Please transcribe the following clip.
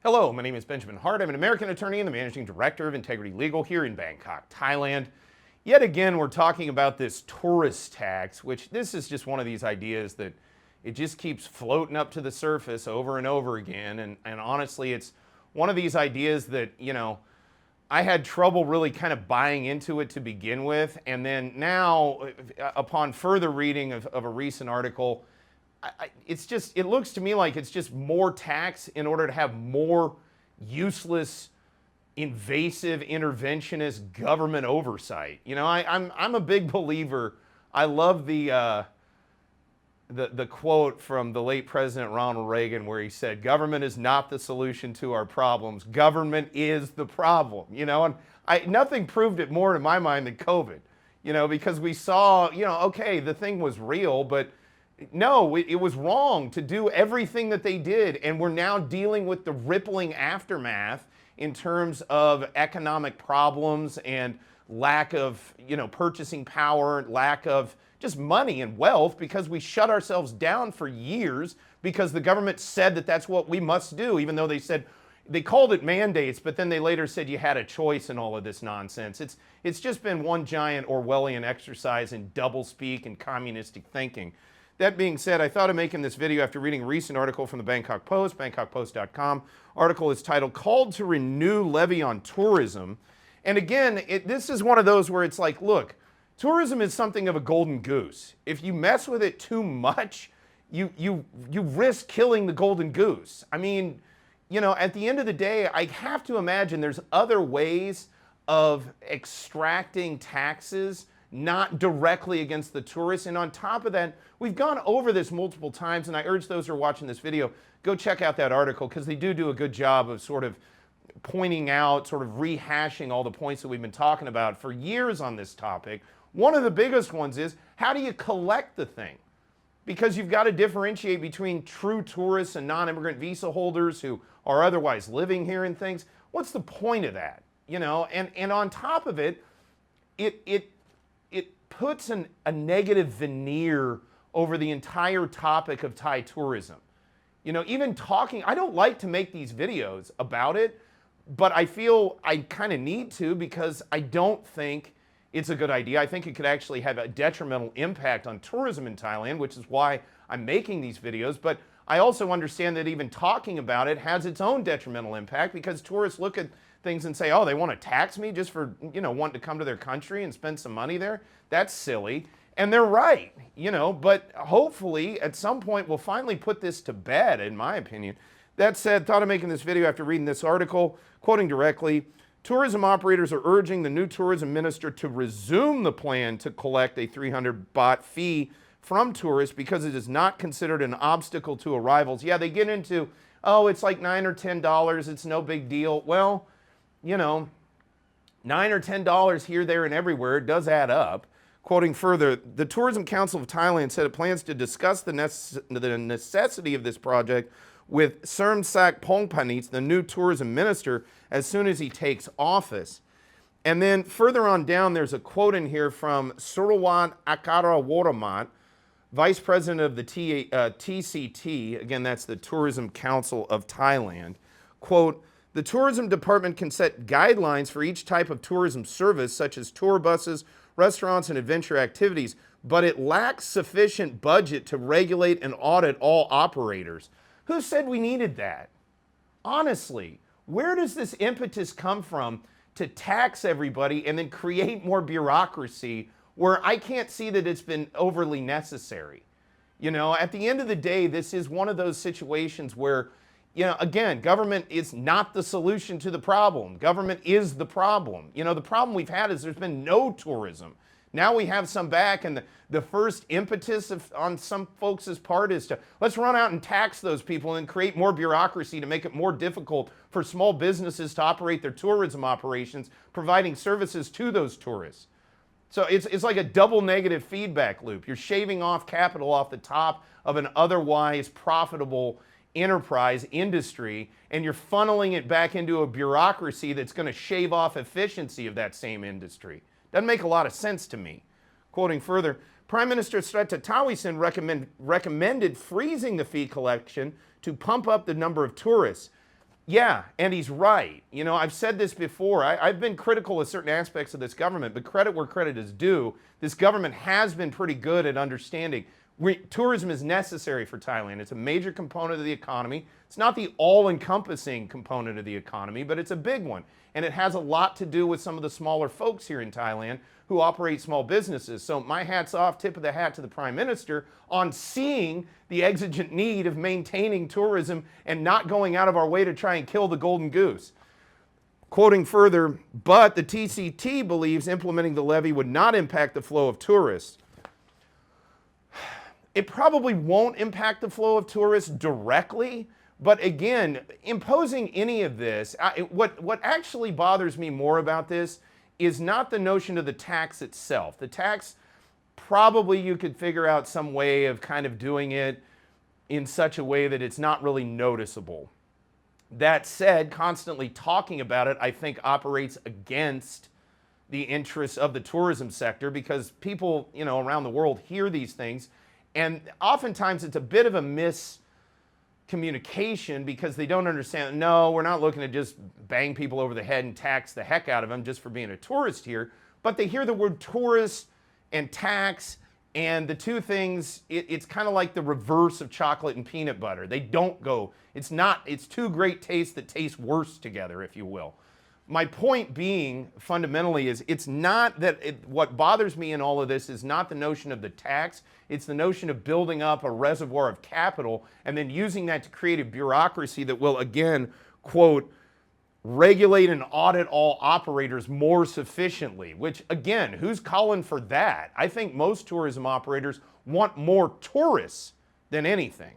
Hello, my name is Benjamin Hart. I'm an American attorney and the Managing Director of Integrity Legal here in Bangkok, Thailand. Yet again, we're talking about this tourist tax, which this is just one of these ideas that it just keeps floating up to the surface over and over again. And honestly, it's one of these ideas that, I had trouble really kind of buying into it to begin with. And then now, upon further reading of a recent article, it looks to me like it's just more tax in order to have more useless, invasive, interventionist government oversight. I'm a big believer. I love the quote from the late President Ronald Reagan where he said, "Government is not the solution to our problems. Government is the problem." And nothing proved it more in my mind than COVID. Because we saw, okay, the thing was real, but no, it was wrong to do everything that they did, and we're now dealing with the rippling aftermath in terms of economic problems and lack of, purchasing power, lack of just money and wealth because we shut ourselves down for years because the government said that that's what we must do, even though they called it mandates, but then they later said you had a choice in all of this nonsense. It's just been one giant Orwellian exercise in doublespeak and communistic thinking. That being said, I thought of making this video after reading a recent article from the Bangkok Post, bangkokpost.com. Article is titled, "Called to Renew Levy on Tourism." And again, this is one of those where it's like, look, tourism is something of a golden goose. If you mess with it too much, you risk killing the golden goose. I mean, at the end of the day, I have to imagine there's other ways of extracting taxes not directly against the tourists. And on top of that, we've gone over this multiple times, and I urge those who are watching this video, go check out that article because they do a good job of sort of pointing out, sort of rehashing all the points that we've been talking about for years on this topic. One of the biggest ones is, how do you collect the thing? Because you've got to differentiate between true tourists and non-immigrant visa holders who are otherwise living here and things. What's the point of that? And on top of it, it puts a negative veneer over the entire topic of Thai tourism. Even talking, I don't like to make these videos about it, but I feel I kind of need to because I don't think it's a good idea. I think it could actually have a detrimental impact on tourism in Thailand, which is why I'm making these videos. But I also understand that even talking about it has its own detrimental impact because tourists look at things and say, oh, they want to tax me just for, wanting to come to their country and spend some money there? That's silly. And they're right, but hopefully at some point we'll finally put this to bed, in my opinion. That said, thought of making this video after reading this article, quoting directly, "Tourism operators are urging the new tourism minister to resume the plan to collect a 300 baht fee from tourists because it is not considered an obstacle to arrivals." Yeah, they get into, oh, it's like $9 or $10, it's no big deal. Well, $9 or $10 here, there, and everywhere, it does add up. Quoting further, the Tourism Council of Thailand said it plans to discuss the necessity of this project with Sermsak Pongpanits, the new tourism minister, as soon as he takes office. And then further on down, there's a quote in here from Surawat Akara Woramat, Vice President of the TCT, again, that's the Tourism Council of Thailand. Quote, "The tourism department can set guidelines for each type of tourism service, such as tour buses, restaurants, and adventure activities, but it lacks sufficient budget to regulate and audit all operators." Who said we needed that? Honestly, where does this impetus come from to tax everybody and then create more bureaucracy where I can't see that it's been overly necessary? At the end of the day, this is one of those situations where, again, government is not the solution to the problem. Government is the problem. The problem we've had is there's been no tourism. Now we have some back, and the first impetus on some folks' part is to, let's run out and tax those people and create more bureaucracy to make it more difficult for small businesses to operate their tourism operations, providing services to those tourists. So it's like a double negative feedback loop. You're shaving off capital off the top of an otherwise profitable enterprise industry, and you're funneling it back into a bureaucracy that's going to shave off efficiency of that same industry. Doesn't make a lot of sense to me. Quoting further, Prime Minister Srettha Thavisin recommended freezing the fee collection to pump up the number of tourists. Yeah, and he's right. You know, I've said this before. I've been critical of certain aspects of this government, but credit where credit is due. This government has been pretty good at understanding tourism is necessary for Thailand. It's a major component of the economy. It's not the all-encompassing component of the economy, but it's a big one. And it has a lot to do with some of the smaller folks here in Thailand who operate small businesses. So my hat's off, tip of the hat to the Prime Minister on seeing the exigent need of maintaining tourism and not going out of our way to try and kill the golden goose. Quoting further, but the TCT believes implementing the levy would not impact the flow of tourists. It probably won't impact the flow of tourists directly, but again, imposing any of this, what actually bothers me more about this is not the notion of the tax itself. The tax, probably you could figure out some way of kind of doing it in such a way that it's not really noticeable. That said, constantly talking about it, I think, operates against the interests of the tourism sector because people, you know, around the world hear these things, and oftentimes it's a bit of a miscommunication because they don't understand, no, we're not looking to just bang people over the head and tax the heck out of them just for being a tourist here, but they hear the word tourist and tax, and the two things, it's kind of like the reverse of chocolate and peanut butter. They don't go, it's two great tastes that taste worse together, if you will. My point being, fundamentally, is it's not that, what bothers me in all of this is not the notion of the tax, it's the notion of building up a reservoir of capital and then using that to create a bureaucracy that will, again, quote, regulate and audit all operators more sufficiently, which, again, who's calling for that? I think most tourism operators want more tourists than anything.